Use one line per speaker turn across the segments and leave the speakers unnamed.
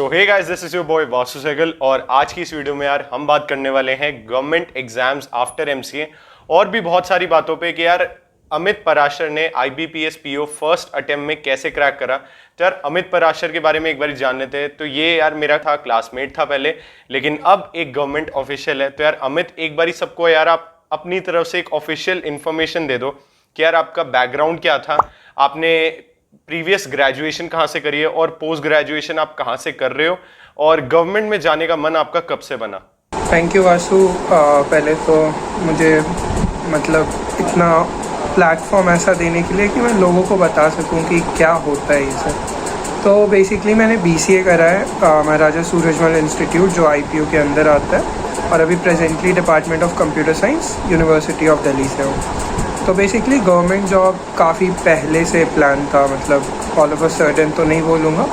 So hey guys, this is your boy Vasu Sehgal और आज की इस वीडियो में यार हम बात करने वाले हैं गवर्नमेंट एग्जाम्स आफ्टर एमसीए और भी बहुत सारी बातों पे कि यार अमित पराशर ने आईबीपीएस पीओ फर्स्ट अटेम्प्ट में कैसे क्रैक करा। तो यार अमित पराशर के बारे में एक बार जान लेते हैं। तो ये यार मेरा था क्लासमेट था पहले, लेकिन अब एक गवर्नमेंट ऑफिशियल है। तो यार अमित, एक बारी सबको यार आप अपनी तरफ से एक ऑफिशियल इंफॉर्मेशन दे दो कि यार आपका बैकग्राउंड क्या था, आपने प्रीवियस ग्रेजुएशन कहाँ से करी है और पोस्ट ग्रेजुएशन आप कहाँ से कर रहे हो और गवर्नमेंट में जाने का मन आपका कब से बना।
Thank you Vasu. पहले तो मुझे इतना प्लेटफॉर्म ऐसा देने के लिए कि मैं लोगों को बता सकूं कि क्या होता है ये सब। तो बेसिकली मैंने बीसीए करा है महाराजा सूरजमल इंस्टीट्यूट जो आईपीयू के अंदर आता है, और अभी presently department of computer science university of Delhi से हूँ। तो बेसिकली गवर्नमेंट जॉब काफ़ी पहले से प्लान था, ऑल ऑफ अ सडन तो नहीं बोलूँगा,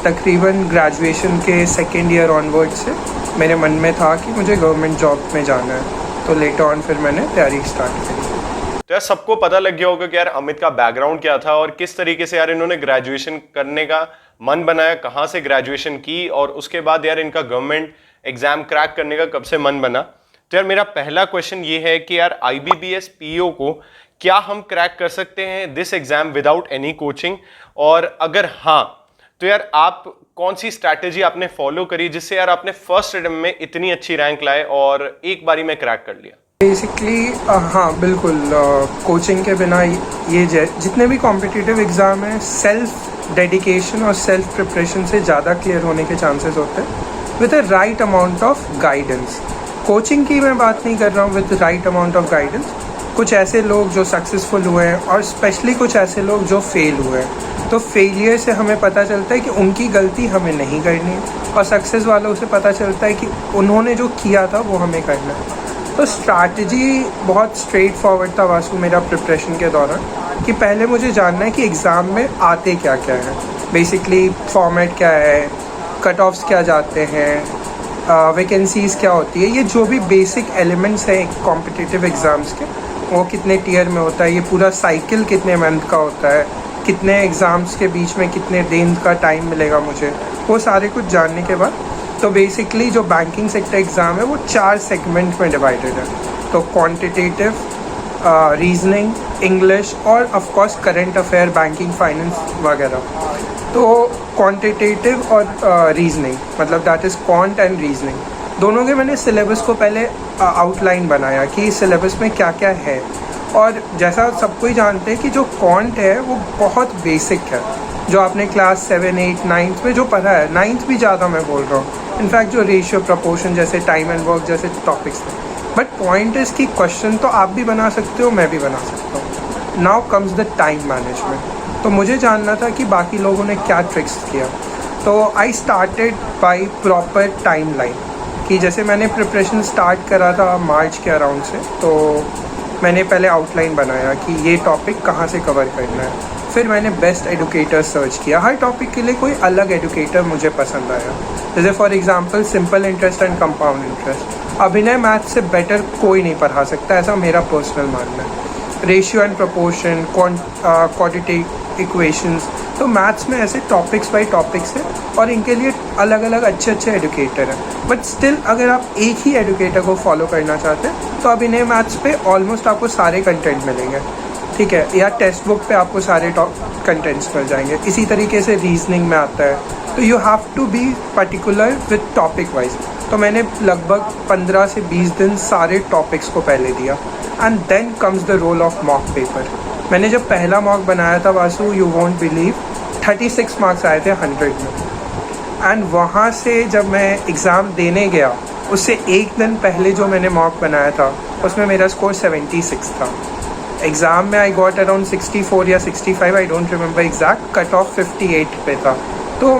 तकरीबन ग्रेजुएशन के सेकेंड ईयर ऑनवर्ड से मेरे मन में था कि मुझे गवर्नमेंट जॉब में जाना है। तो लेटर ऑन फिर मैंने तैयारी स्टार्ट करी।
तो यार सबको पता लग गया होगा कि यार अमित का बैकग्राउंड क्या था और किस तरीके से यार इन्होंने ग्रेजुएशन करने का मन बनाया, कहाँ से ग्रेजुएशन की और उसके बाद यार इनका गवर्नमेंट एग्जाम क्रैक करने का कब से मन बना। तो यार मेरा पहला क्वेश्चन ये है कि यार आईबीपीएस पीओ को क्या हम क्रैक कर सकते हैं this exam without any coaching, और अगर हाँ तो यार आप कौन सी स्ट्रैटेजी आपने फॉलो करी जिससे यार आपने फर्स्ट अटेम्प्ट में इतनी अच्छी रैंक लाए और एक बारी में क्रैक कर लिया।
बेसिकली हाँ बिल्कुल, कोचिंग के बिना ये जितने भी कॉम्पिटिटिव एग्ज़ाम हैं सेल्फ डेडिकेशन और सेल्फ प्रिपरेशन से ज़्यादा क्लियर होने के चांसेस होते हैं with a right amount of guidance. Coaching की मैं बात नहीं कर रहा हूँ, with right amount of guidance. कुछ ऐसे लोग जो सक्सेसफुल हुए हैं और स्पेशली कुछ ऐसे लोग जो फेल हुए हैं, तो फेलियर से हमें पता चलता है कि उनकी गलती हमें नहीं करनी है, और सक्सेस वालों से पता चलता है कि उन्होंने जो किया था वो हमें करना है। तो स्ट्रैटेजी बहुत स्ट्रेट फॉरवर्ड था वासु मेरा प्रिपरेशन के दौरान, कि पहले मुझे जानना है कि एग्ज़ाम में आते क्या क्या है, बेसिकली फॉर्मेट क्या है, कट ऑफ्स क्या जाते हैं, वैकेंसीज़ क्या होती है, ये जो भी बेसिक एलिमेंट्स हैं कॉम्पिटिटिव एग्ज़ाम्स के, वो कितने टीयर में होता है, ये पूरा साइकिल कितने मंथ का होता है, कितने एग्ज़ाम्स के बीच में कितने दिन का टाइम मिलेगा मुझे, वो सारे कुछ जानने के बाद तो बेसिकली जो बैंकिंग सेक्टर एग्ज़ाम है वो 4 सेगमेंट में डिवाइडेड है। तो क्वांटिटेटिव, रीजनिंग, इंग्लिश और of course current affair, banking, finance वगैरह। तो क्वांटिटेटिव और reasoning that is quant and reasoning, दोनों के मैंने सिलेबस को पहले आउटलाइन बनाया कि सिलेबस में क्या क्या है। और जैसा सबको ही जानते हैं कि जो क्वांट है वो बहुत बेसिक है, जो आपने क्लास 7, 8, 9 में जो पढ़ा है, 9th भी ज़्यादा मैं बोल रहा हूँ, इनफैक्ट जो रेशियो, प्रपोर्शन जैसे टाइम एंड वर्क जैसे टॉपिक्स थे। बट पॉइंट इज़ कि क्वेश्चन तो आप भी बना सकते हो, मैं भी बना सकता हूँ। Now comes the time management. तो मुझे जानना था कि बाकी लोगों ने क्या ट्रिक्स किया। तो I started by proper time line, कि जैसे मैंने प्रिपरेशन स्टार्ट करा था मार्च के अराउंड से, तो मैंने पहले आउटलाइन बनाया कि ये टॉपिक कहाँ से कवर करना है। फिर मैंने बेस्ट एडुकेटर सर्च किया, हर टॉपिक के लिए कोई अलग एडुकेटर मुझे पसंद आया। जैसे for example simple interest and compound interest, अभिनय मैथ से बेटर कोई नहीं पढ़ा सकता, ऐसा मेरा पर्सनल मानना है। Ratio and proportion, quantitative equations, तो मैथ्स में ऐसे टॉपिक्स बाई टॉपिक्स है और इनके लिए अलग अलग अच्छे अच्छे एडुकेटर हैं। बट स्टिल अगर आप एक ही एडुकेटर को फॉलो करना चाहते हैं तो अभिनय मैथ्स पे ऑलमोस्ट आपको सारे कंटेंट मिलेंगे, ठीक है, या टेक्स्ट बुक पे आपको सारे कंटेंट्स मिल जाएंगे। इसी तरीके से रीजनिंग में आता है, तो you have to be particular with topic wise. तो मैंने लगभग 15 से 20 दिन सारे टॉपिक्स को पहले दिया, and then comes the role of mock paper. मैंने जब पहला मॉक बनाया था Vasu, you won't believe, 36 marks आए थे 100 में। एंड वहाँ से जब मैं एग्ज़ाम देने गया, उससे एक दिन पहले जो मैंने मॉक बनाया था उसमें मेरा स्कोर 76 था। एग्ज़ाम में आई गॉट अराउंड 64 या 65, I don't remember exact, cut off 58 पे था। तो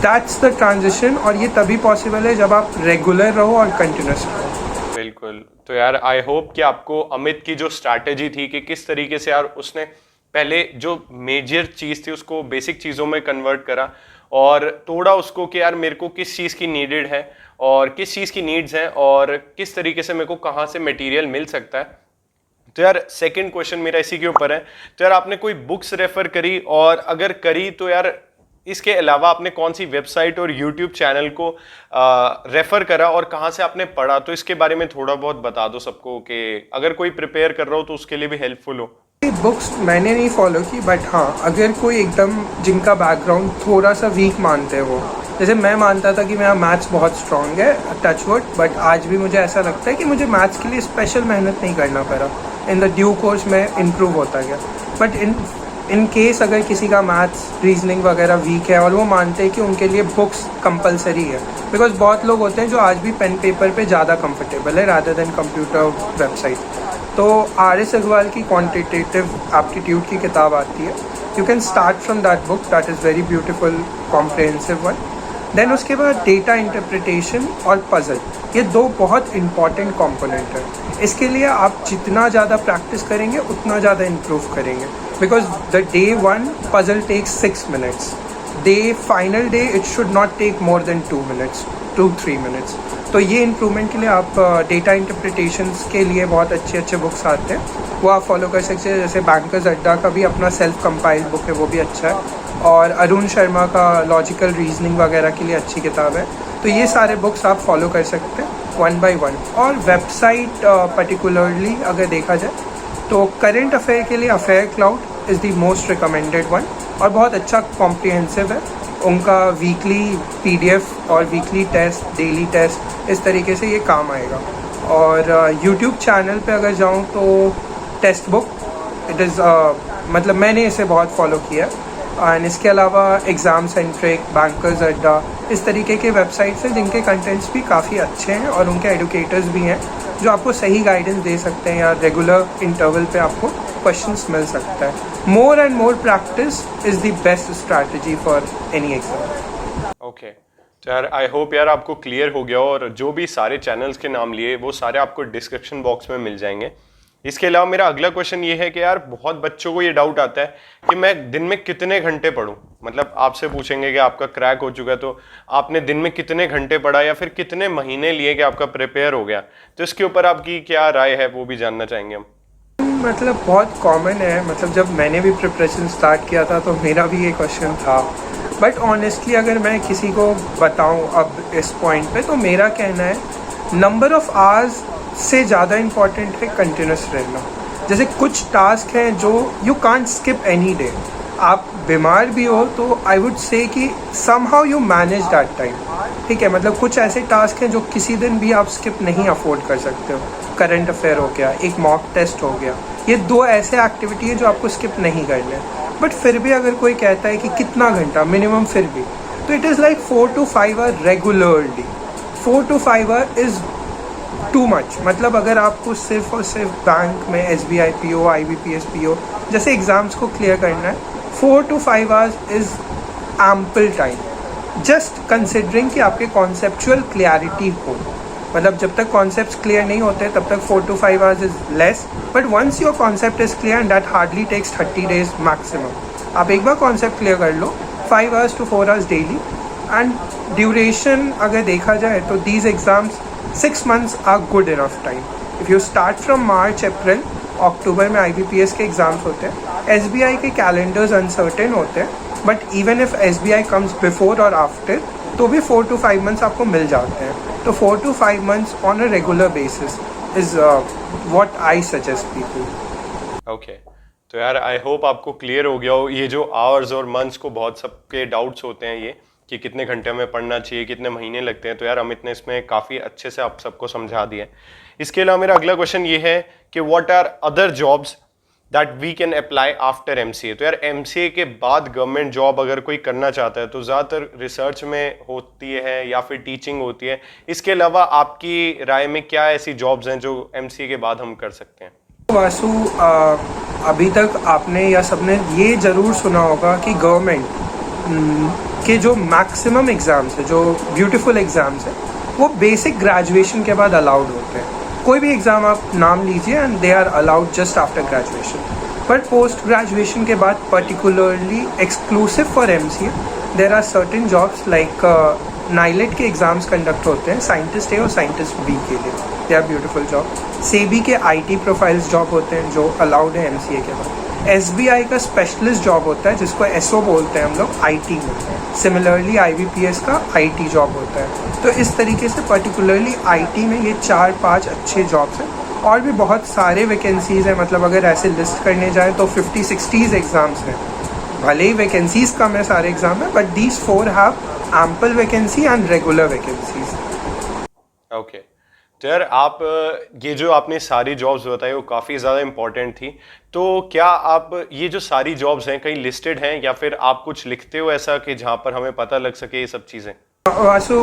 दैट्स द ट्रांजिशन, और ये तभी पॉसिबल है जब आप रेगुलर रहो और कंटिन्यूस रहो।
बिल्कुल। तो यार आई होप कि आपको अमित की जो स्ट्रैटेजी थी कि किस तरीके से यार उसने पहले जो मेजर चीज़ थी उसको बेसिक चीज़ों में कन्वर्ट करा और तोड़ा उसको कि यार मेरे को किस चीज़ की नीडेड है और किस चीज़ की नीड्स हैं और किस तरीके से मेरे को कहाँ से मटेरियल मिल सकता है। तो यार सेकंड क्वेश्चन मेरा इसी के ऊपर है। तो यार आपने कोई बुक्स रेफर करी, और अगर करी तो यार इसके अलावा आपने कौन सी वेबसाइट और यूट्यूब चैनल को रेफर करा और कहाँ से आपने पढ़ा, तो इसके बारे में थोड़ा बहुत बता दो सबको कि अगर कोई प्रिपेयर कर रहा हो तो उसके लिए भी हेल्पफुल हो।
बुक्स मैंने नहीं फॉलो की, बट हाँ अगर कोई एकदम जिनका बैकग्राउंड थोड़ा सा वीक मानते हो, जैसे मैं मानता था कि मेरा मैथ्स बहुत स्ट्रॉन्ग है, टचवुड, बट आज भी मुझे ऐसा लगता है कि मुझे मैथ्स के लिए स्पेशल मेहनत नहीं करना पड़ा, इन द ड्यू कोर्स में इम्प्रूव होता गया। बट इन केस अगर किसी का मैथ्स रीजनिंग वगैरह वीक है और वो मानते हैं कि उनके लिए बुक्स कंपलसरी है, बिकॉज बहुत लोग होते हैं जो आज भी पेन पेपर पे ज़्यादा कंफर्टेबल है रादर देन कंप्यूटर वेबसाइट। तो RS अग्रवाल की क्वांटिटेटिव एप्टीट्यूड की किताब आती है, you can start from that book, that is very beautiful comprehensive one. Then उसके बाद डेटा इंटरप्रिटेशन और पजल, ये दो बहुत इंपॉर्टेंट कंपोनेंट है। इसके लिए आप जितना ज़्यादा प्रैक्टिस करेंगे उतना ज़्यादा इम्प्रूव करेंगे, because the day 1 puzzle takes 6 minutes, day final day it should not take more than 2-3 minutes. तो ये इम्प्रूवमेंट के लिए आप डेटा इंटरप्रिटेशंस के लिए बहुत अच्छे बुक्स आते हैं, वो आप फॉलो कर सकते हैं। जैसे बैंकर्स अड्डा का भी अपना सेल्फ कंपाइल्ड बुक है, वो भी अच्छा है, और अरुण शर्मा का लॉजिकल रीजनिंग वगैरह के लिए अच्छी किताब है। तो ये सारे बुक्स आप फॉलो कर सकते हैं 1 by 1। और वेबसाइट पर्टिकुलरली अगर देखा जाए तो करंट अफेयर के लिए affair cloud is the most recommended one, और बहुत अच्छा कॉम्प्रिहेंसिव है। उनका वीकली PDF और वीकली टेस्ट, डेली टेस्ट, इस तरीके से ये काम आएगा। और यूट्यूब चैनल पे अगर जाऊँ तो टेक्स्ट बुक इट इज़ मतलब मैंने इसे बहुत फॉलो किया। एंड इसके अलावा एग्ज़ाम सेंट्रिक, बैंकर्स अड्डा, इस तरीके के वेबसाइट्स हैं जिनके कंटेंट्स भी काफ़ी अच्छे हैं और उनके एडुकेटर्स भी हैं जो आपको सही गाइडेंस दे सकते हैं, या रेगुलर इंटरवल पे आपको क्वेश्चंस मिल सकता है। More and more practice is the best strategy for any exam.
Okay, तो यार आई होप यार आपको क्लियर हो गया, और जो भी सारे चैनल्स के नाम लिए वो सारे आपको डिस्क्रिप्शन बॉक्स में मिल जाएंगे। इसके अलावा मेरा अगला क्वेश्चन ये है कि यार बहुत बच्चों को ये डाउट आता है कि मैं दिन में कितने घंटे पढूं। मतलब आपसे पूछेंगे कि आपका क्रैक हो चुका है तो आपने दिन में कितने घंटे पढ़ा, या फिर कितने महीने लिए कि आपका प्रिपेयर हो गया, तो इसके ऊपर आपकी क्या राय है वो भी जानना चाहेंगे हम।
मतलब बहुत कॉमन है, मतलब जब मैंने भी प्रिपरेशन स्टार्ट किया था तो मेरा भी ये क्वेश्चन था, बट ऑनेस्टली अगर मैं किसी को बताऊं अब इस पॉइंट पे, तो मेरा कहना है नंबर ऑफ आवर्स से ज़्यादा इम्पॉर्टेंट है कंटिन्यूस रहना। जैसे कुछ टास्क हैं जो you can't skip any day, आप बीमार भी हो तो आई वुड से कि somehow you manage that time, ठीक है। मतलब कुछ ऐसे टास्क हैं जो किसी दिन भी आप स्किप नहीं अफोर्ड कर सकते हो, करंट अफेयर हो गया, एक मॉक टेस्ट हो गया, ये 2 ऐसे एक्टिविटी है जो आपको स्किप नहीं करने हैं। बट फिर भी अगर कोई कहता है कि कितना घंटा मिनिमम, फिर भी तो it is like 4 to 5 hour regularly. 4 to 5 hour is too much. मतलब अगर आपको सिर्फ और सिर्फ बैंक में SBI PO, IBPS PO जैसे एग्ज़ाम्स को क्लियर करना है, 4 to 5 hours is ample time, just considering कि आपके कॉन्सेप्चुअल क्लियरिटी हो। मतलब जब तक कॉन्सेप्ट्स क्लियर नहीं होते तब तक 4 to 5 hours is less, but once your concept is clear and that hardly takes 30 days maximum. आप एक बार कॉन्सेप्ट क्लियर कर लो, 5 hours to 4 hours डेली। एंड ड्यूरेशन अगर देखा जाए तो these exams 6 months are good enough time. If you start from March, April, अक्टूबर में IBPS के एग्ज़ाम्स होते हैं। SBI के कैलेंडर्स अनसर्टेन होते हैं, but even if SBI comes before और आफ्टर तो भी 4 to 5 months आपको मिल जाते हैं। तो 4 to 5 months on a regular basis is what I suggest people.
Okay, तो यार आई होप आपको क्लियर हो गया हो ये जो आवर्स और मंथ्स को बहुत सबके डाउट्स होते हैं ये कि कितने घंटे में पढ़ना चाहिए, कितने महीने लगते हैं। तो यार अमित ने इसमें काफ़ी अच्छे से आप सबको समझा दिया है। इसके अलावा मेरा अगला क्वेश्चन ये है कि what are other jobs that we can apply after MCA। तो यार MCA के बाद गवर्नमेंट जॉब अगर कोई करना चाहता है तो ज़्यादातर रिसर्च में होती है या फिर टीचिंग होती है। इसके अलावा आपकी राय में क्या ऐसी जॉब्स हैं जो MCA के बाद हम कर सकते हैं?
वासु, अभी तक आपने या सबने ये ज़रूर सुना होगा कि गवर्नमेंट के जो मैक्सिमम एग्ज़ाम्स है, जो ब्यूटीफुल एग्ज़ाम्स है, वो बेसिक ग्रेजुएशन के बाद अलाउड होते हैं। कोई भी एग्ज़ाम आप नाम लीजिए and they are allowed just after graduation. But post graduation के बाद particularly exclusive for MCA there are certain jobs like NIELIT के एग्ज़ाम्स कंडक्ट होते हैं साइंटिस्ट A और साइंटिस्ट B के लिए, they are beautiful job. SEBI के IT प्रोफाइल्स जॉब होते हैं जो अलाउड है MCA के बाद। SBI का स्पेशलिस्ट जॉब होता है जिसको SO बोलते हैं हम लोग IT में। सिमिलरली IBPS का IT जॉब होता है। तो इस तरीके से पर्टिकुलरली IT में ये 4-5 अच्छे जॉब्स हैं। और भी बहुत सारे वैकेंसीज़ हैं, मतलब अगर ऐसे लिस्ट करने जाएँ तो 50-60 एग्ज़ाम्स हैं। भले ही वैकेंसीज़ कम है सारे एग्ज़ाम में, but these 4 have ample vacancy and regular vacancies.
Okay, तो यार आप ये जो आपने सारी जॉब्स बताई वो काफ़ी ज़्यादा इंपॉर्टेंट थी, तो क्या आप ये जो सारी जॉब्स हैं कहीं लिस्टेड हैं या फिर आप कुछ लिखते हो ऐसा कि जहाँ पर हमें पता लग सके ये सब चीज़ें?
Vasu,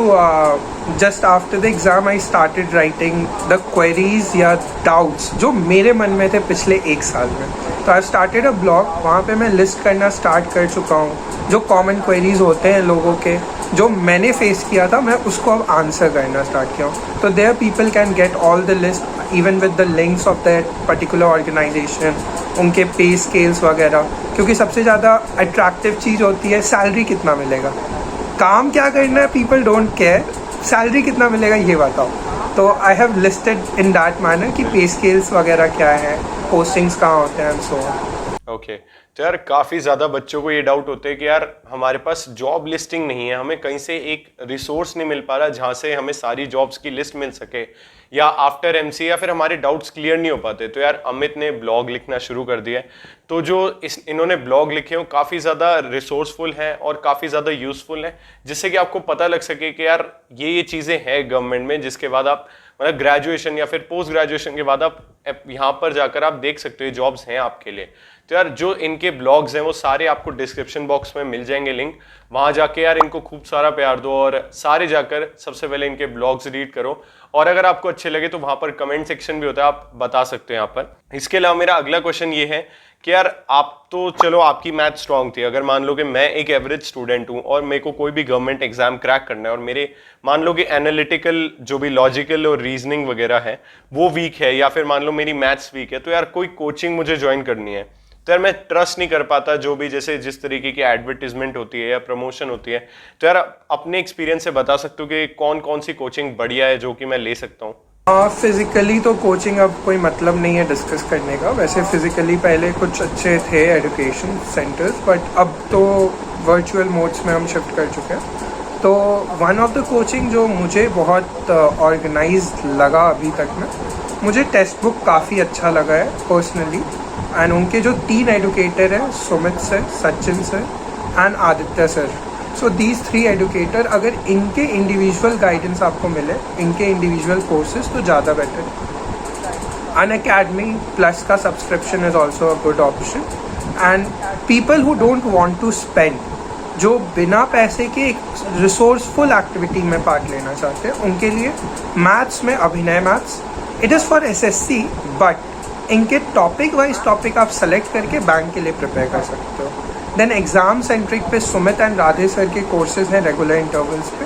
just after the exam I started writing the queries या doubts जो मेरे मन में थे पिछले 1 साल में। तो आई स्टार्टेड अ ब्लॉग, वहाँ पे मैं लिस्ट करना स्टार्ट कर चुका हूँ जो कॉमन क्वेरीज होते हैं लोगों के, जो मैंने फेस किया था, मैं उसको अब आंसर करना स्टार्ट किया हूँ। तो there people can get all the list even with the links of that particular organisation, उनके पे स्केल्स वगैरह, क्योंकि सबसे ज़्यादा अट्रैक्टिव चीज़ होती है सैलरी कितना मिलेगा। काम क्या करना है पीपल डोंट केयर, सैलरी कितना मिलेगा ये बताओ। तो I have listed in that manner कि पे स्केल्स वगैरह क्या है, पोस्टिंग्स कहाँ होते हैं एंड सो ऑन।
ओके, तो यार काफ़ी ज़्यादा बच्चों को ये डाउट होता है कि यार हमारे पास जॉब लिस्टिंग नहीं है, हमें कहीं से एक रिसोर्स नहीं मिल पा रहा जहाँ से हमें सारी जॉब्स की लिस्ट मिल सके, या आफ्टर एमसीए या फिर हमारे डाउट्स क्लियर नहीं हो पाते। तो यार अमित ने ब्लॉग लिखना शुरू कर दिया है, तो जो इन्होंने ब्लॉग लिखे हैं वो काफ़ी ज़्यादा रिसोर्सफुल हैं और काफ़ी ज़्यादा यूज़फुल हैं, जिससे कि आपको पता लग सके कि यार ये चीज़ें हैं गवर्नमेंट में, जिसके बाद आप मतलब ग्रेजुएशन या फिर पोस्ट ग्रेजुएशन के बाद आप यहाँ पर जाकर आप देख सकते हो जॉब्स हैं आपके लिए। तो यार जो इनके ब्लॉग्स हैं वो सारे आपको डिस्क्रिप्शन बॉक्स में मिल जाएंगे लिंक, वहां जाके यार इनको खूब सारा प्यार दो और सारे जाकर सबसे पहले इनके ब्लॉग्स रीड करो, और अगर आपको अच्छे लगे तो वहां पर कमेंट सेक्शन भी होता है, आप बता सकते हो यहाँ पर। इसके अलावा मेरा अगला क्वेश्चन ये है कि यार आप तो चलो आपकी मैथ स्ट्रांग थी, अगर मान लो कि मैं एक एवरेज स्टूडेंट हूँ और मेरे को कोई भी गवर्नमेंट एग्जाम क्रैक करना है और मेरे मान लो कि एनालिटिकल जो भी लॉजिकल और रीजनिंग वगैरह है वो वीक है, या फिर मान लो मेरी मैथ्स वीक है, तो यार कोई कोचिंग मुझे ज्वाइन करनी है, तो यार मैं ट्रस्ट नहीं कर पाता जो भी जैसे जिस तरीके की एडवर्टीजमेंट होती है या प्रमोशन होती है। तो यार अपने एक्सपीरियंस से बता सकते हो कि कौन कौन सी कोचिंग बढ़िया है जो कि मैं ले सकता हूँ?
फिज़िकली तो कोचिंग अब कोई मतलब नहीं है डिस्कस करने का। वैसे फिज़िकली पहले कुछ अच्छे थे एजुकेशन सेंटर्स, बट अब तो वर्चुअल मोड्स में हम शिफ्ट कर चुके हैं। तो वन ऑफ द कोचिंग जो मुझे बहुत ऑर्गेनाइज्ड लगा अभी तक में, मुझे टेक्स्ट बुक काफ़ी अच्छा लगा है पर्सनली, एंड उनके जो 3 एडुकेटर हैं, Sumit sir, Sachin sir and Aditya sir, so these 3 educator, अगर इनके इंडिविजुअल गाइडेंस आपको मिले, इनके इंडिविजुअल कोर्सेज, तो ज़्यादा बेटर। अनअकैडमी प्लस का subscription is also a good option. And people who don't want to spend, जो बिना पैसे के एक रिसोर्सफुल एक्टिविटी में पार्ट लेना चाहते हैं, उनके लिए मैथ्स में अभिनय maths, it is for SSC, but इनके टॉपिक वाइज टॉपिक आप सेलेक्ट करके बैंक के लिए प्रिपेयर कर सकते हो। देन एग्ज़ाम सेंट्रिक पे सुमित एंड राधे सर के कोर्सेज हैं रेगुलर इंटरवल्स पे,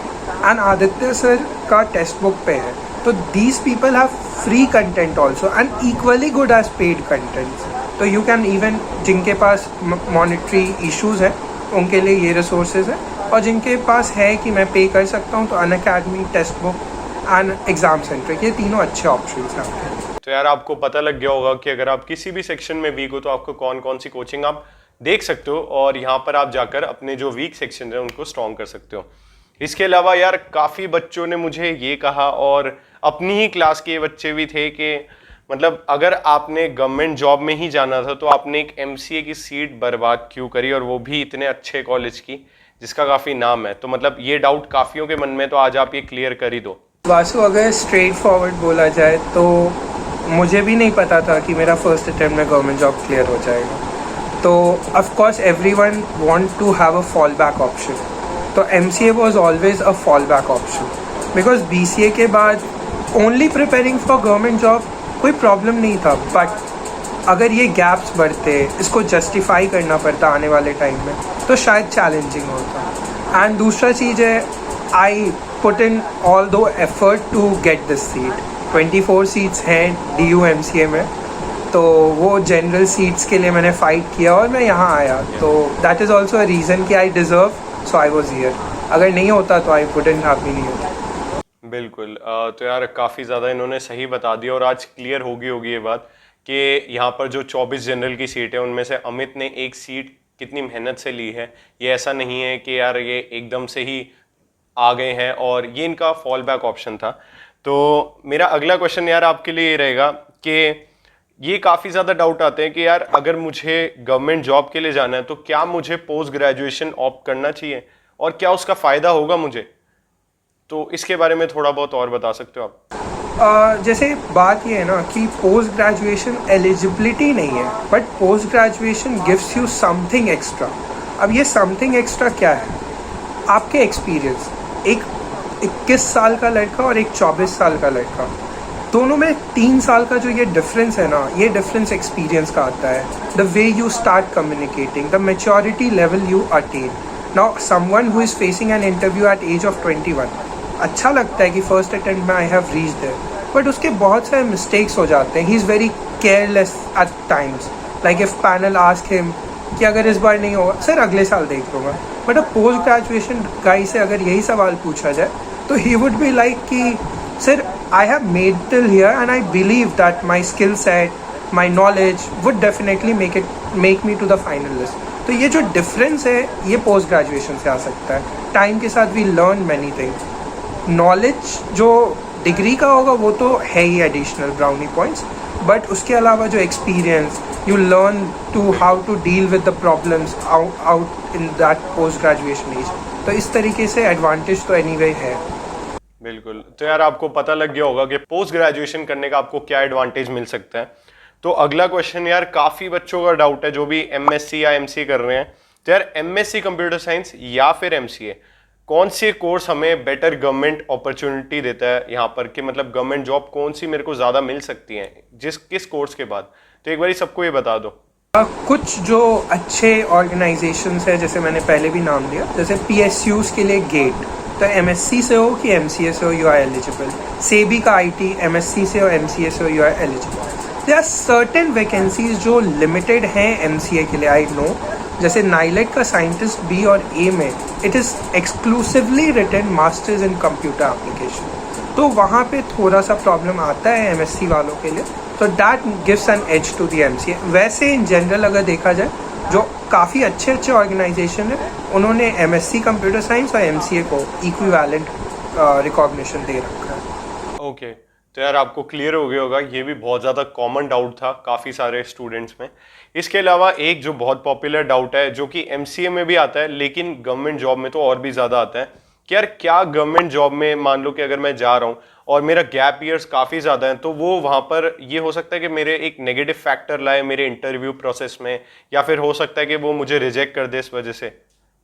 एंड आदित्य सर का टेक्स्ट बुक पे है। तो these people have free content also and equally good as paid contents. तो यू कैन इवन, जिनके पास मॉनिटरी इश्यूज़ हैं उनके लिए ये रिसोर्सेज है, और जिनके पास है कि मैं पे कर सकता हूँ, तो Unacademy, text book and exam centric, ये तीनों अच्छे ऑप्शन हैं आपके।
तो यार आपको पता लग गया होगा कि अगर आप किसी भी सेक्शन में वीक हो तो आपको कौन कौन सी कोचिंग आप देख सकते हो, और यहाँ पर आप जाकर अपने जो वीक सेक्शन है उनको स्ट्रॉन्ग कर सकते हो। इसके अलावा यार काफ़ी बच्चों ने मुझे ये कहा, और अपनी ही क्लास के बच्चे भी थे, कि मतलब अगर आपने गवर्नमेंट जॉब में ही जाना था तो आपने एक MCA की सीट बर्बाद क्यों करी, और वो भी इतने अच्छे कॉलेज की जिसका काफ़ी नाम है। तो मतलब ये डाउट काफ़ियों के मन में, तो आज आप ये क्लियर कर ही दो।
वासु, अगर स्ट्रेट फॉरवर्ड बोला जाए तो मुझे भी नहीं पता था कि मेरा फर्स्ट अटेम्प्ट में गवर्नमेंट जॉब क्लियर हो जाएगा। तो of course everyone want to have a fall back option, तो MCA was always a fall back option, because BCA के बाद only preparing for government job कोई प्रॉब्लम नहीं था, बट अगर ये गैप्स बढ़ते, इसको जस्टिफाई करना पड़ता आने वाले टाइम में, तो शायद चैलेंजिंग होता। एंड दूसरा चीज़ है, I put in all those effort to get this seat. 24 seats हैं DU MCA में, तो वो जनरल सीट्स के लिए मैंने फ़ाइट किया और मैं यहाँ आया। तो that is also a reason कि I deserve, so I was here. अगर नहीं होता तो I wouldn't have been here.
बिल्कुल, तो यार काफ़ी ज़्यादा इन्होंने सही बता दिया, और आज क्लियर होगी ये बात कि यहाँ पर जो 24 जनरल की सीट है उनमें से अमित ने एक सीट कितनी मेहनत से ली है। ये ऐसा नहीं है कि यार ये एकदम से ही आ गए हैं, और ये इनका फॉल बैक ऑप्शन था। तो मेरा अगला क्वेश्चन यार आपके लिए ये रहेगा कि ये काफ़ी ज़्यादा डाउट आते हैं कि यार अगर मुझे गवर्नमेंट जॉब के लिए जाना है तो क्या मुझे पोस्ट ग्रेजुएशन ऑप्ट करना चाहिए, और क्या उसका फ़ायदा होगा मुझे? तो इसके बारे में थोड़ा बहुत और बता सकते हो आप?
जैसे बात ये है ना कि पोस्ट ग्रेजुएशन एलिजिबिलिटी नहीं है, but post graduation gives you something extra. अब ये समथिंग एक्स्ट्रा क्या है? आपके एक्सपीरियंस। एक 21 साल का लड़का और एक 24 साल का लड़का, दोनों में 3 साल का जो ये डिफरेंस है ना, ये डिफरेंस एक्सपीरियंस का आता है। The way you start communicating, the maturity level you attain. Now someone who is facing an interview at age of 21, अच्छा लगता है कि फर्स्ट अटेम्प्ट में I have reached there, but उसके बहुत सारे मिस्टेक्स हो जाते हैं। He is very careless at times, like if panel ask him कि अगर इस बार नहीं होगा सर अगले साल देख लूँगा। बट अब पोस्ट ग्रेजुएशन गाई से अगर यही सवाल पूछा जाए तो ही वुड बी लाइक कि sir I have made till here and I believe that my skill set, my knowledge would definitely make me to the final list. तो ये जो डिफरेंस है ये पोस्ट ग्रेजुएशन से आ सकता है। टाइम के साथ we learn many things. Knowledge जो डिग्री का होगा वो तो है ही एडिशनल ब्राउनी पॉइंट्स, बट उसके अलावा जो experience you learn to how to deal with the problems out in that post graduation age. तो इस तरीके से एडवांटेज तो एनीवे है।
बिल्कुल। तो यार आपको पता लग गया होगा कि पोस्ट ग्रेजुएशन करने का आपको क्या एडवांटेज मिल सकता है। तो अगला क्वेश्चन यार काफ़ी बच्चों का डाउट है जो भी एमएससी या एमसीए कर रहे हैं। तो यार एमएससी कंप्यूटर साइंस या फिर एमसीए, कौन से कोर्स हमें बेटर गवर्नमेंट अपॉर्चुनिटी देता है यहाँ पर, कि मतलब गवर्नमेंट जॉब कौन सी मेरे को ज़्यादा मिल सकती है किस कोर्स के बाद? तो एक बारी सबको ये बता दो।
कुछ जो अच्छे ऑर्गेनाइजेशंस है, जैसे मैंने पहले भी नाम लिया, जैसे पीएसयूज के लिए गेट, तो एमएससी से हो कि एमसीए से हो यू आर एलिजिबल। सेबी का आईटी एमएससी से हो एमसीए से हो you are eligible. There are certain vacancies जो लिमिटेड हैं एमसीए के लिए, आई नो। जैसे नाइलेट का साइंटिस्ट बी और ए में it is exclusively written masters in computer application, तो वहाँ पे थोड़ा सा प्रॉब्लम आता है एमएससी वालों के लिए। तो that gives an edge to the MCA. वैसे इन जनरल अगर देखा जाए जो काफ़ी अच्छे ऑर्गेनाइजेशन है उन्होंने एमएससी कंप्यूटर साइंस और एमसीए को इक्विवेलेंट रिकॉग्निशन दे रखा है।
ओके, तो यार आपको क्लियर हो गया होगा, ये भी बहुत ज़्यादा कॉमन डाउट था काफ़ी सारे स्टूडेंट्स में। इसके अलावा एक जो बहुत पॉपुलर डाउट है जो कि एमसीए में भी आता है लेकिन गवर्नमेंट जॉब में तो और भी ज़्यादा आता है कि यार क्या गवर्नमेंट जॉब में मान लो कि अगर मैं जा रहा हूँ और मेरा गैप ईयर्स काफ़ी ज़्यादा है, तो वो वहाँ पर ये हो सकता है कि मेरे एक नेगेटिव फैक्टर लाए मेरे इंटरव्यू प्रोसेस में, या फिर हो सकता है कि वो मुझे रिजेक्ट कर दे इस वजह से।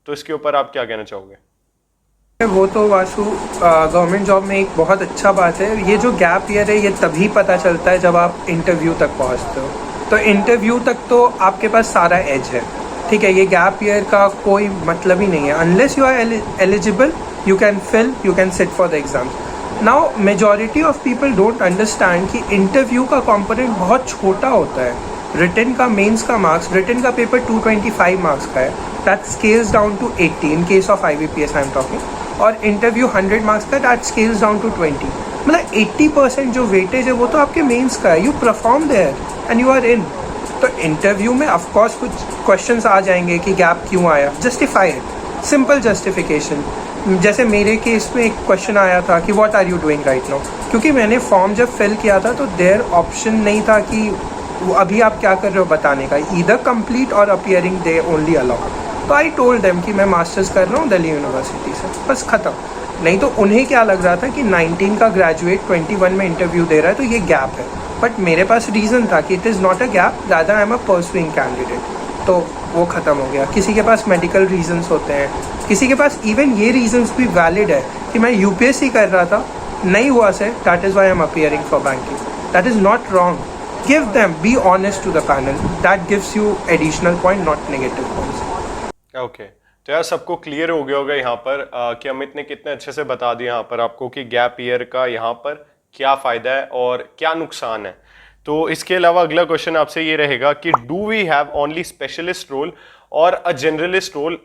तो इसके ऊपर आप क्या कहना चाहोगे?
वो तो वासु गवर्नमेंट जॉब में एक बहुत अच्छा बात है। ये जो गैप ईयर है ये तभी पता चलता है जब आप इंटरव्यू तक पहुंचते हो। तो इंटरव्यू तक तो आपके पास सारा एज है, ठीक है। ये गैप ईयर का कोई मतलब ही नहीं है। Unless you are eligible you can fill, you can sit for the exams. Now majority of people don't understand कि इंटरव्यू का कॉम्पोनेंट बहुत छोटा होता है। रिटन का, मेंस का मार्क्स, रिटन का पेपर 225 मार्क्स का है, that scales down to 80 in case of IBPS I am talking, और इंटरव्यू 100 मार्क्स का, दैट स्केल्स डाउन टू 20। मतलब 80% जो वेटेज है वो तो आपके मेंस का है। You perform there and you are in. तो इंटरव्यू में ऑफकोर्स कुछ क्वेश्चंस आ जाएंगे कि गैप क्यों आया, जस्टिफाई इट, सिंपल जस्टिफिकेशन। जैसे मेरे केस में एक क्वेश्चन आया था कि what are you doing right now, क्योंकि मैंने फॉर्म जब फिल किया था तो देयर ऑप्शन नहीं था कि अभी आप क्या कर रहे हो बताने का, ईदर कंप्लीट और अपीयरिंग दे ओनली अलाउ। तो आई टोल्ड देम कि मैं मास्टर्स कर रहा हूँ दिल्ली यूनिवर्सिटी से, बस ख़त्म। नहीं तो उन्हें क्या लग रहा था कि 19 का ग्रेजुएट 21 में इंटरव्यू दे रहा है तो ये गैप है, बट मेरे पास रीज़न था कि it is not a gap, rather I am a pursuing candidate. तो वो ख़त्म हो गया। किसी के पास मेडिकल रीजंस होते हैं, किसी के पास इवन ये रीजंस भी वैलिड है कि मैं यूपीएससी कर रहा था, नहीं हुआ sir, that is why I am appearing for banking. That is not wrong. Give them, be honest to the panel, that gives you additional point, not negative points.
Okay, तो यार सबको क्लियर हो गया होगा यहाँ पर कि अमित ने कितने अच्छे से बता दिया यहाँ पर आपको कि गैप ईयर का यहाँ पर क्या फ़ायदा है और क्या नुकसान है। तो इसके अलावा अगला क्वेश्चन आपसे ये रहेगा कि do we have only specialist role और a generalist role,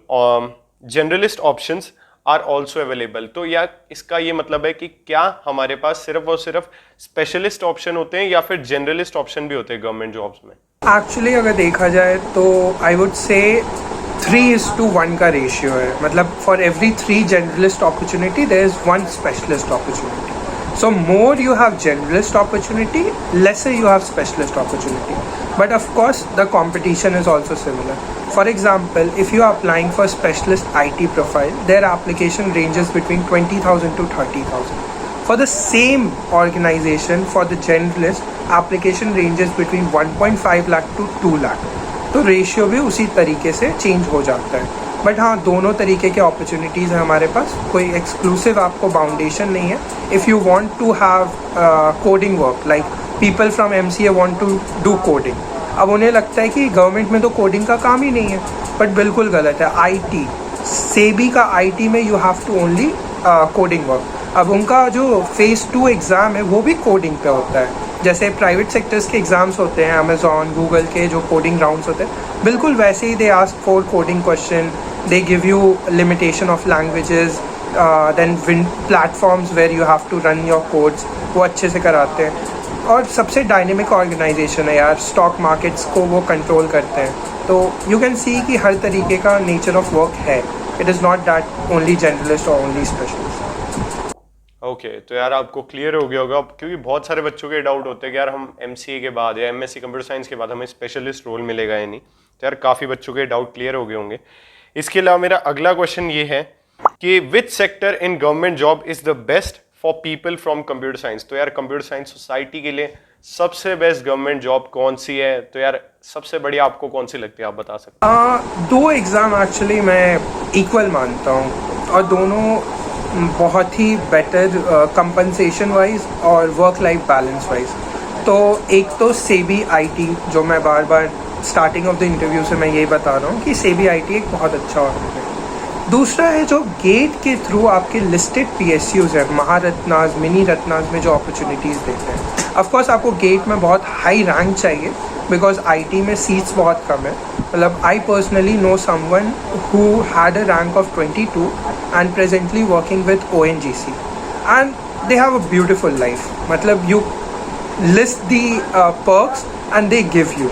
generalist options are also available. तो या इसका ये मतलब है कि क्या हमारे पास सिर्फ और सिर्फ स्पेशलिस्ट ऑप्शन होते हैं या फिर जनरलिस्ट ऑप्शन भी होते हैं गवर्नमेंट जॉब्स में?
एक्चुअली अगर देखा जाए तो आई वुड से 3:1 का रेशियो है, मतलब for every 3 generalist opportunity there is 1 specialist opportunity. So more you have generalist opportunity, lesser you have specialist opportunity. But of course, the competition is also similar. For example, if you are applying for specialist IT profile, their application ranges between 20,000 to 30,000. For the same organization, for the generalist, application ranges between 1.5 lakh to 2 lakh. तो ratio भी उसी तरीके से change हो जाता है. But हाँ, दोनों तरीके के अपॉर्चुनिटीज़ हैं हमारे पास. कोई एक्सक्लूसिव आपको बाउंडेशन नहीं है. If you want to have coding work, like people from MCA want to do coding. अब उन्हें लगता है कि गवर्नमेंट में तो कोडिंग का काम ही नहीं है, बट बिल्कुल गलत है. IT सेबी का IT में you have to only coding work. अब उनका जो फेज़ 2 एग्ज़ाम है वो भी कोडिंग पे होता है. जैसे प्राइवेट सेक्टर्स के एग्ज़ाम्स होते हैं, अमेज़ॉन, गूगल के जो कोडिंग राउंड्स होते हैं, बिल्कुल वैसे ही they ask for coding question. They give you limitation of languages, then platforms where you have to run your codes. वो अच्छे से कराते हैं और सबसे डायनेमिक ऑर्गेनाइजेशन है यार. स्टॉक मार्केट्स को वो कंट्रोल करते हैं. तो यू कैन सी कि हर तरीके का नेचर ऑफ वर्क है. It is not that only generalist और ओनली स्पेशलिस्ट.
ओके, तो यार आपको क्लियर हो गया होगा, क्योंकि बहुत सारे बच्चों के डाउट होते हैं कि यार हम MCA के बाद या MSc कंप्यूटर साइंस के बाद हमें स्पेशलिस्ट रोल मिलेगा या नहीं. तो यार काफ़ी बच्चों के डाउट क्लियर हो गए होंगे. इसके अलावा मेरा अगला क्वेश्चन ये है कि which sector in government job is the best for people from computer science? तो यार कंप्यूटर साइंस सोसाइटी के लिए सबसे बेस्ट गवर्नमेंट जॉब कौन सी है? तो यार सबसे बढ़िया आपको कौन सी लगती है, आप बता सकते हैं?
2 एग्ज़ाम एक्चुअली मैं इक्वल मानता हूँ और दोनों बहुत ही बेटर कंपनसेशन वाइज और वर्क लाइफ बैलेंस वाइज. तो एक तो सेबी IT, जो मैं बार बार स्टार्टिंग ऑफ द इंटरव्यू से मैं यही बता रहा हूँ कि सेबी IT एक बहुत अच्छा ऑर्गन है. दूसरा है जो गेट के थ्रू आपके लिस्टेड PSUs है, महारत्नाज, मिनी रत्नाज में जो अपॉर्चुनिटीज़ देते हैं. ऑफकोर्स आपको गेट में बहुत हाई रैंक चाहिए बिकॉज IT में सीट्स बहुत कम है. मतलब I personally know someone who had a rank of 22 and presently working with ONGC and they have a beautiful life. मतलब you list the perks and they give you.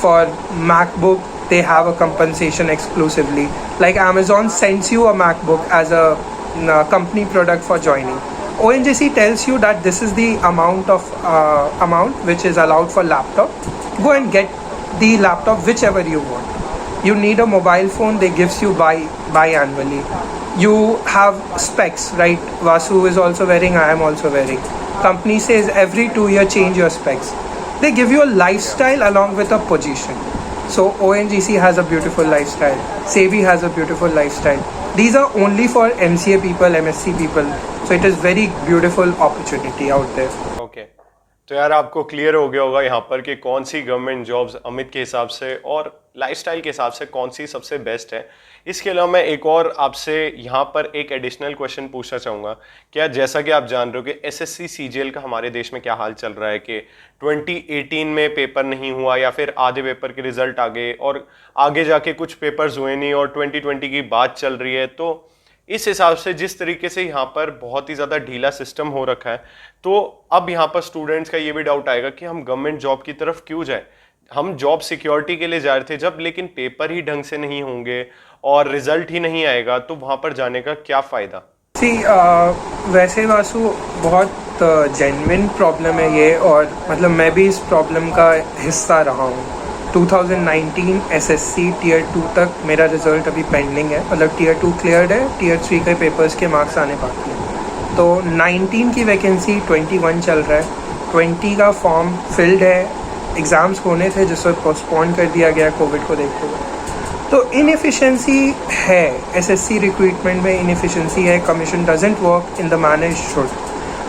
For MacBook, they have a compensation exclusively. Like Amazon sends you a MacBook as a company product for joining. ONGC tells you that this is the amount which is allowed for laptop. Go and get the laptop whichever you want. You need a mobile phone, they gives you biannually. You have specs, right? Vasu is also wearing, I am also wearing. Company says every 2 years change your specs. They give you a lifestyle along with a position. So ONGC has a beautiful lifestyle. SEBI has a beautiful lifestyle. These are only for MCA people, MSc people. So it is very beautiful opportunity out there.
Okay. तो यार आपको clear हो गया होगा यहाँ पर कि कौन सी गवर्नमेंट जॉब्स अमित के हिसाब से और लाइफस्टाइल के हिसाब से कौन सी सबसे बेस्ट है. इसके अलावा मैं एक और आपसे यहाँ पर एक एडिशनल क्वेश्चन पूछना चाहूँगा. क्या जैसा कि आप जान रहे हो कि SSC CGL का हमारे देश में क्या हाल चल रहा है कि 2018 में पेपर नहीं हुआ या फिर आधे पेपर के रिजल्ट आ गए और आगे जाके कुछ पेपर्स हुए नहीं और 2020 की बात चल रही है. तो इस हिसाब से जिस तरीके से यहाँ पर बहुत ही ज़्यादा ढीला सिस्टम हो रखा है, तो अब यहाँ पर स्टूडेंट्स का ये भी डाउट आएगा कि हम गवर्नमेंट जॉब की तरफ क्यों जाए. हम जॉब सिक्योरिटी के लिए जा रहे थे जब, लेकिन पेपर ही ढंग से नहीं होंगे और रिजल्ट ही नहीं आएगा, तो वहाँ पर जाने का क्या फ़ायदा?
वैसे वासु बहुत जेन्युइन प्रॉब्लम है ये, और मतलब मैं भी इस प्रॉब्लम का हिस्सा रहा हूँ. 2019 SSC Tier 2 तक मेरा रिजल्ट अभी पेंडिंग है. मतलब Tier 2 क्लियर्ड है, Tier 3 के पेपर्स के मार्क्स आने बाकी हैं. तो 19 की वैकेंसी 21 चल रहा है. 20 का फॉर्म फिल्ड है. एग्ज़ाम्स होने थे जिसको पोस्टपोन कर दिया गया कोविड को देखते हुए. तो इनएफिशिएंसी है, SSC रिक्रूटमेंट में इनएफिशिएंसी है. Commission doesn't work in the manner it should.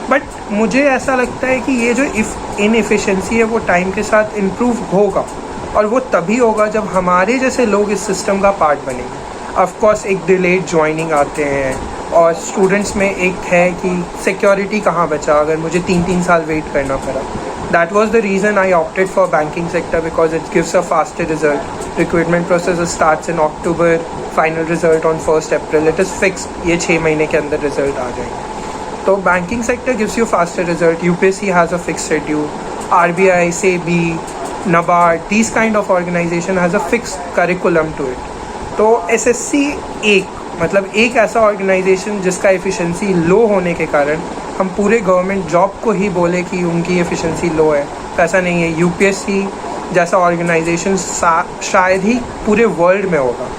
But मुझे ऐसा लगता है कि ये जो इनएफिशिएंसी है वो टाइम के साथ इम्प्रूव होगा, और वो तभी होगा जब हमारे जैसे लोग इस सिस्टम का पार्ट बनेंगे. ऑफकोर्स एक डिलेड ज्वाइनिंग आते हैं, और स्टूडेंट्स में एक है कि सिक्योरिटी कहाँ बचा अगर मुझे 3-3 साल वेट करना पड़ा. That was the reason I opted for banking sector because it gives a faster result. Recruitment process starts in October, final result on 1st April. It is fixed. ये 6 महीने के अंदर result आ जाएंगे. तो banking sector gives you faster result. UPSC has a fixed schedule. RBI, SEBI, NABARD, these kind of organization has a fixed curriculum to it. तो SSC एक ऐसा organisation जिसका एफिशिएंसी लो होने के कारण हम पूरे गवर्नमेंट जॉब को ही बोले कि उनकी एफिशिएंसी लो है, तो ऐसा नहीं है. यूपीएससी जैसा ऑर्गेनाइजेशन शायद ही पूरे वर्ल्ड में होगा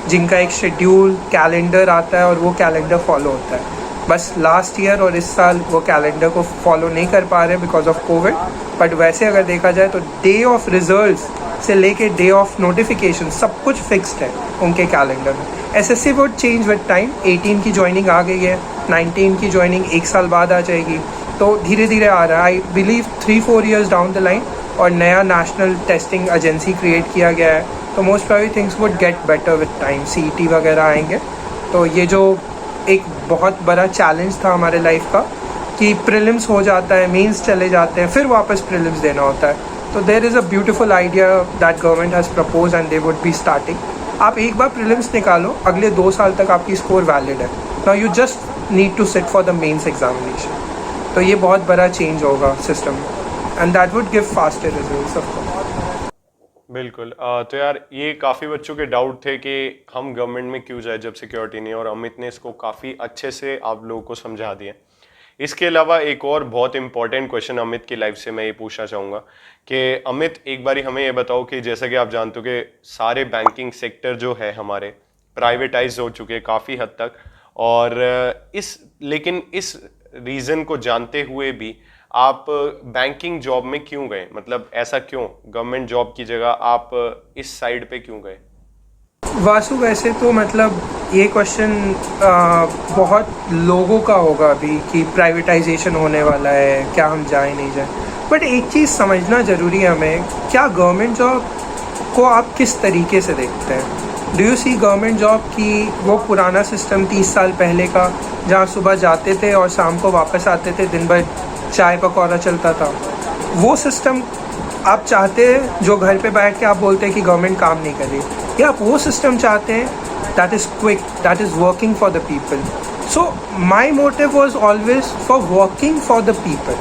जिनका एक शेड्यूल कैलेंडर आता है और वो कैलेंडर फॉलो होता है. बस लास्ट ईयर और इस साल वो कैलेंडर को फॉलो नहीं कर पा रहे बिकॉज ऑफ कोविड. बट वैसे अगर देखा जाए तो डे ऑफ रिजल्ट्स से लेके डे ऑफ नोटिफिकेशन सब कुछ फिक्स्ड है उनके कैलेंडर में. SSC would change with time. 18 की ज्वाइनिंग आ गई है, 19 की ज्वाइनिंग 1 साल बाद आ जाएगी, तो धीरे धीरे आ रहा है. I believe 3-4 years down the line और नया नेशनल टेस्टिंग एजेंसी क्रिएट किया गया है, तो most probably things would get better with time. CET वगैरह आएंगे. तो ये जो एक बहुत बड़ा चैलेंज था हमारे लाइफ का कि प्रीलिम्स हो जाता है, मेंस चले जाते हैं, फिर वापस प्रीलिम्स देना होता है. तो there is a beautiful idea that government has propose and they would be starting. आप एक बार प्रीलिम्स निकालो, अगले 2 साल तक आपकी स्कोर वैलिड है. Now you just need to sit for the mains examination. तो ये बहुत बड़ा चेंज होगा सिस्टम में and that would give faster results of course.
बिल्कुल. तो यार ये काफ़ी बच्चों के डाउट थे कि हम गवर्नमेंट में क्यों जाए जब सिक्योरिटी नहीं है, और अमित ने इसको काफ़ी अच्छे से आप लोगों को समझा दिया. इसके अलावा एक और बहुत इंपॉर्टेंट क्वेश्चन अमित की लाइफ से मैं ये पूछना चाहूँगा कि अमित एक बारी हमें ये बताओ कि जैसा कि आप जानते हो कि सारे बैंकिंग सेक्टर जो है हमारे प्राइवेटाइज हो चुके हैं काफ़ी हद तक, और लेकिन इस रीज़न को जानते हुए भी आप बैंकिंग जॉब में क्यों गए? मतलब ऐसा क्यों, गवर्नमेंट जॉब की जगह आप इस साइड पे क्यों गए?
वासु, वैसे तो मतलब ये क्वेश्चन बहुत लोगों का होगा अभी कि प्राइवेटाइजेशन होने वाला है, क्या हम जाए नहीं जाए. बट एक चीज़ समझना ज़रूरी है हमें, क्या गवर्नमेंट जॉब को आप किस तरीके से देखते हैं? Do you see government job की वो पुराना सिस्टम 30 साल पहले का, जहाँ सुबह जाते थे और शाम को वापस आते थे, दिन भर चाय पकौड़ा चलता था, वो सिस्टम आप चाहते हैं जो घर पे बैठ के आप बोलते हैं कि गवर्नमेंट काम नहीं कर रही, या आप वो सिस्टम चाहते हैं that is quick, that is working for the people? So my motive was always for working for the people.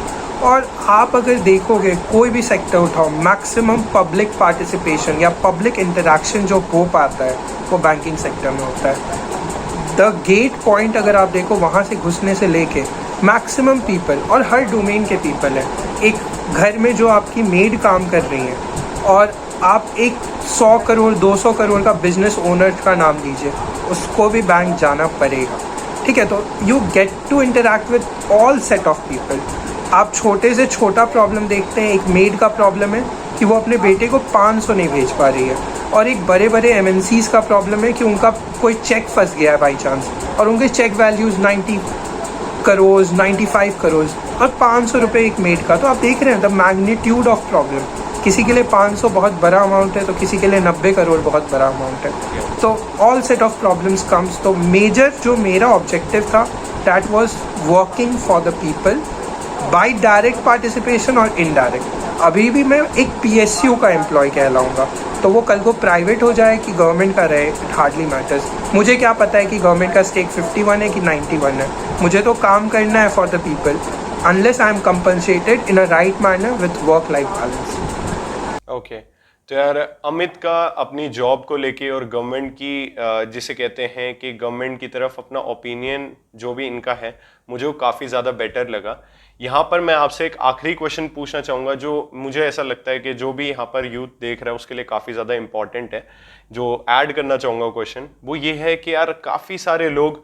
और आप अगर देखोगे कोई भी सेक्टर उठाओ, मैक्सिमम पब्लिक पार्टिसिपेशन या पब्लिक इंटरेक्शन जो हो पाता है वो बैंकिंग सेक्टर में होता है. द गेट पॉइंट अगर आप देखो, वहाँ से घुसने से लेके मैक्सिमम पीपल और हर डोमेन के पीपल हैं. एक घर में जो आपकी मेड काम कर रही हैं और आप एक 100 करोड़ 200 करोड़ का बिजनेस ओनर का नाम लीजिए, उसको भी बैंक जाना पड़ेगा. ठीक है, तो you get to interact with all set of people. आप छोटे से छोटा प्रॉब्लम देखते हैं, एक मेड का प्रॉब्लम है कि वो अपने बेटे को 500 नहीं भेज पा रही है, और एक बड़े बड़े MNCs का प्रॉब्लम है कि उनका कोई चेक फंस गया है बाई चांस और उनके चेक वैल्यूज़ 90 करोड़ 95 करोड़ और 500 रुपये एक मेड का. तो आप देख रहे हैं द मैग्नीट्यूड ऑफ प्रॉब्लम. किसी के लिए 500 बहुत बड़ा अमाउंट है तो किसी के लिए 90 करोड़ बहुत बड़ा अमाउंट है. तो all set of problems comes. तो मेजर जो मेरा ऑब्जेक्टिव था that was working for the people by direct participation और इनडायरेक्ट. अभी भी मैं एक PSU का एम्प्लॉय कहलाऊँगा, तो वो कल को प्राइवेट हो जाए कि गवर्नमेंट का रहे, इट हार्डली मैटर्स. मुझे क्या पता है कि गवर्नमेंट का स्टेक 51 है कि 91 है. मुझे तो काम करना है for the people unless I am compensated in a right manner with work life balance.
Okay. तो यार अमित का अपनी जॉब को लेके और गवर्नमेंट की जिसे कहते हैं कि गवर्नमेंट की तरफ अपना ओपिनियन जो भी इनका है, मुझे वो काफ़ी ज़्यादा बेटर लगा. यहाँ पर मैं आपसे एक आखिरी क्वेश्चन पूछना चाहूँगा जो मुझे ऐसा लगता है कि जो भी यहाँ पर यूथ देख रहा है उसके लिए काफ़ी ज़्यादा इंपॉर्टेंट है. जो ऐड करना चाहूँगा क्वेश्चन वो ये है कि यार काफ़ी सारे लोग,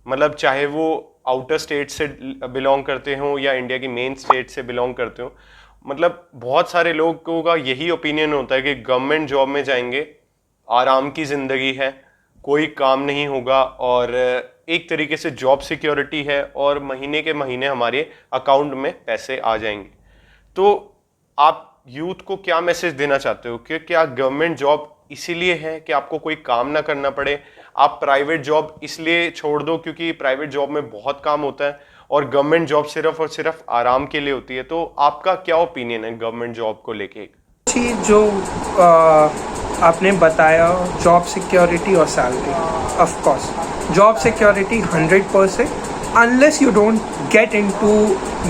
मतलब चाहे वो आउटर स्टेट से बिलोंग करते हों या इंडिया की मेन स्टेट से बिलोंग करते हों, मतलब बहुत सारे लोगों का यही ओपिनियन होता है कि गवर्नमेंट जॉब में जाएंगे, आराम की ज़िंदगी है, कोई काम नहीं होगा और एक तरीके से जॉब सिक्योरिटी है और महीने के महीने हमारे अकाउंट में पैसे आ जाएंगे. तो आप यूथ को क्या मैसेज देना चाहते हो कि क्या गवर्नमेंट जॉब इसीलिए है कि आपको कोई काम ना करना पड़े, आप प्राइवेट जॉब इसलिए छोड़ दो क्योंकि प्राइवेट जॉब में बहुत काम होता है और गवर्नमेंट जॉब सिर्फ और सिर्फ आराम के लिए होती है। तो आपका क्या ओपिनियन है गवर्नमेंट जॉब को लेके?
चीज़ जो आपने बताया, जॉब सिक्योरिटी और salary, of course job security 100%, unless you don't get into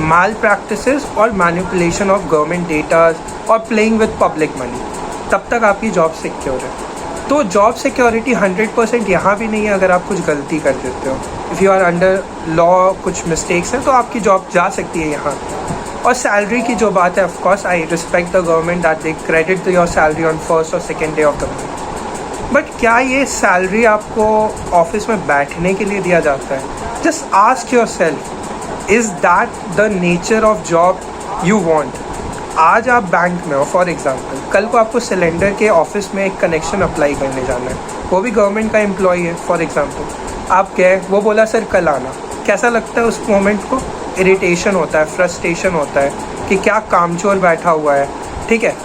mall practices और मैनिपुलेशन ऑफ गवर्नमेंट डेटाज और प्लेइंग विद पब्लिक मनी, तब तक आपकी जॉब सिक्योर है। तो जॉब सिक्योरिटी 100% यहाँ भी नहीं है अगर आप कुछ गलती कर देते हो। If you are under law, कुछ मिस्टेक्स हैं तो आपकी जॉब जा सकती है यहाँ। और सैलरी की जो बात है, of course I respect the government that they credit your salary on first और second day of the month. But क्या ये सैलरी आपको ऑफिस में बैठने के लिए दिया जाता है? Just ask your self, is that the nature of job you want? आज आप बैंक में हो फॉर एग्जांपल, कल को आपको सिलेंडर के ऑफिस में एक कनेक्शन अप्लाई करने जाना है, वो भी गवर्नमेंट का एम्प्लॉई है फॉर एग्जांपल। आप गए, वो बोला सर कल आना, कैसा लगता है उस मोमेंट को? इरिटेशन होता है, फ्रस्ट्रेशन होता है कि क्या कामचोर बैठा हुआ है, ठीक है।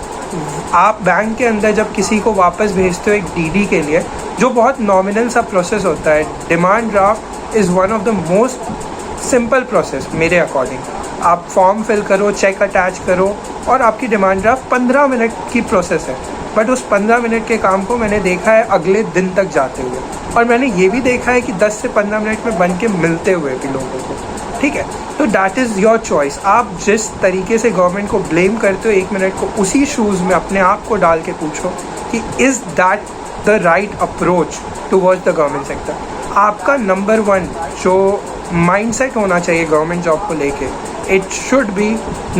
आप बैंक के अंदर जब किसी को वापस भेजते हो एक डीडी के लिए, जो बहुत नॉमिनल सा प्रोसेस होता है, demand draft is one of the most simple process मेरे अकॉर्डिंग। आप फॉर्म फिल करो, चेक अटैच करो और आपकी डिमांड ड्राफ्ट 15 मिनट की प्रोसेस है। बट उस 15 मिनट के काम को मैंने देखा है अगले दिन तक जाते हुए, और मैंने ये भी देखा है कि 10 से 15 मिनट में बन के मिलते हुए भी लोगों को, ठीक है। तो दैट इज़ योर चॉइस। आप जिस तरीके से गवर्नमेंट को ब्लेम करते हो, 1 मिनट को उसी शूज़ में अपने आप को डाल के पूछो कि is that the right approach towards the government sector. आपका नंबर 1 जो माइंडसेट होना चाहिए गवर्नमेंट जॉब को लेके, it should be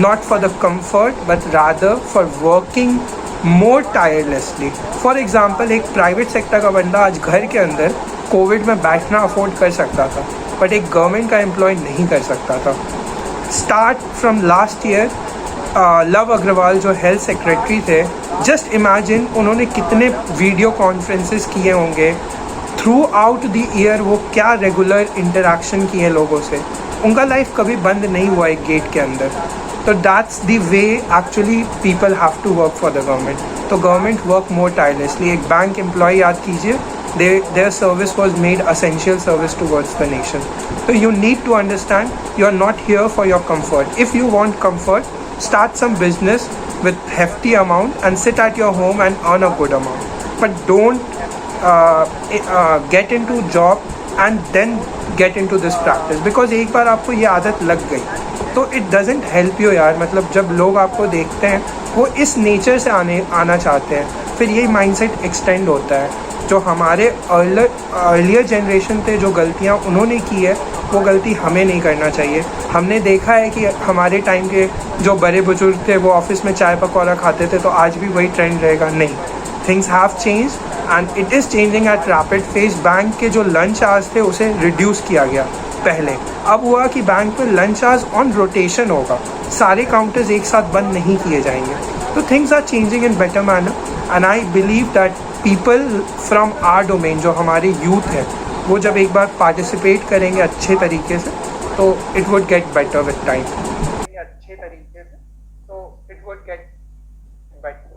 not for the comfort but rather for working more tirelessly. For example, एक प्राइवेट सेक्टर का बंदा आज घर के अंदर कोविड में बैठना अफोर्ड कर सकता था, बट एक गवर्नमेंट का एम्प्लॉय नहीं कर सकता था। Start from last year, Lav Agarwal जो हेल्थ सेक्रेटरी थे, जस्ट इमेजिन उन्होंने कितने वीडियो कॉन्फ्रेंसेस किए होंगे थ्रू आउट द ईयर। वो क्या रेगुलर इंटरेक्शन किए लोगों से, उनका लाइफ कभी बंद नहीं हुआ एक गेट के अंदर। तो that's the way actually people have to work for the government. तो गवर्नमेंट वर्क मोर टायरलेसली। एक बैंक एम्प्लॉय याद कीजिए, their service was made essential service towards the nation. So you need to understand, you are not here for your comfort. If you want comfort, start some business with hefty amount and sit at your home and earn a good amount. But don't get into job and then get into this practice, because एक बार आपको ये आदत लग गई तो it doesn't help you यार। मतलब जब लोग आपको देखते हैं वो इस नेचर से आना चाहते हैं, फिर यही माइंडसेट एक्सटेंड होता है। जो हमारे अर्लियर जनरेशन थे, जो गलतियाँ उन्होंने की है, वो गलती हमें नहीं करना चाहिए। हमने देखा है कि हमारे टाइम के जो बड़े बुजुर्ग थे वो ऑफिस में चाय पकौड़ा खाते थे, तो आज भी वही ट्रेंड रहेगा? नहीं, things have change and it is changing at rapid face. Bank के जो लंच आवर्स थे उसे रिड्यूस किया गया पहले, अब हुआ कि बैंक में लंच आवर्स ऑन रोटेशन होगा, सारे काउंटर्स एक साथ बंद नहीं किए जाएंगे। तो things are changing in better manner and I believe that people from our domain, जो हमारे यूथ है, वो जब एक बार पार्टिसिपेट करेंगे अच्छे तरीके से तो it would get better with time. अच्छे तरीके से तो इट वुड गेट बेटर।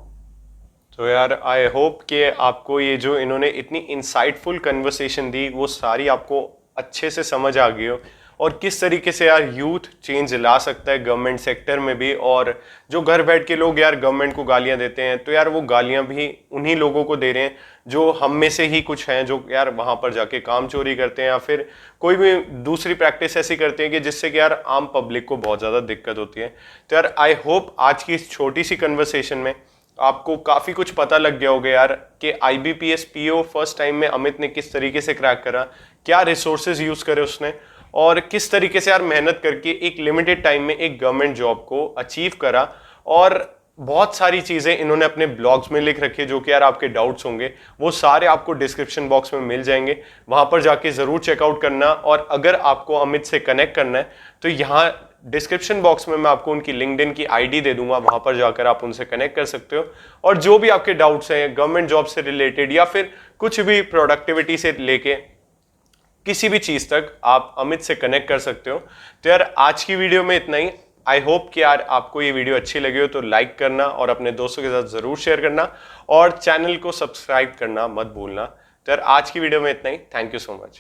तो यार आई होप कि आपको ये जो इन्होंने इतनी इंसाइटफुल कन्वर्सेशन दी वो सारी आपको अच्छे से समझ आ गई हो, और किस तरीके से यार यूथ चेंज ला सकता है गवर्नमेंट सेक्टर में भी। और जो घर बैठ के लोग यार गवर्नमेंट को गालियां देते हैं, तो यार वो गालियां भी उन्हीं लोगों को दे रहे हैं जो हम में से ही कुछ हैं, जो यार वहां पर जाके काम चोरी करते हैं या फिर कोई भी दूसरी प्रैक्टिस ऐसी करते हैं कि जिससे कि यार आम पब्लिक को बहुत ज़्यादा दिक्कत होती है। तो यार आई होप आज की इस छोटी सी कन्वर्सेशन में आपको काफ़ी कुछ पता लग गया होगा यार कि IBPS PO फर्स्ट टाइम में अमित ने किस तरीके से क्रैक करा, क्या रिसोर्सेज यूज़ करे उसने, और किस तरीके से यार मेहनत करके एक लिमिटेड टाइम में एक गवर्नमेंट जॉब को अचीव करा। और बहुत सारी चीज़ें इन्होंने अपने ब्लॉग्स में लिख रखी है जो कि यार आपके डाउट्स होंगे वो सारे आपको डिस्क्रिप्शन बॉक्स में मिल जाएंगे, वहाँ पर जाके ज़रूर चेकआउट करना। और अगर आपको अमित से कनेक्ट करना है तो यहाँ डिस्क्रिप्शन बॉक्स में मैं आपको उनकी लिंक्डइन की ID दे दूंगा, वहाँ पर जाकर आप उनसे कनेक्ट कर सकते हो। और जो भी आपके डाउट्स हैं गवर्नमेंट जॉब से रिलेटेड या फिर कुछ भी प्रोडक्टिविटी से लेके किसी भी चीज़ तक आप अमित से कनेक्ट कर सकते हो। तो यार आज की वीडियो में इतना ही। आई होप कि यार आपको ये वीडियो अच्छी लगी हो तो लाइक करना और अपने दोस्तों के साथ ज़रूर शेयर करना और चैनल को सब्सक्राइब करना मत भूलना। तो यार आज की वीडियो में इतना ही। Thank you so much.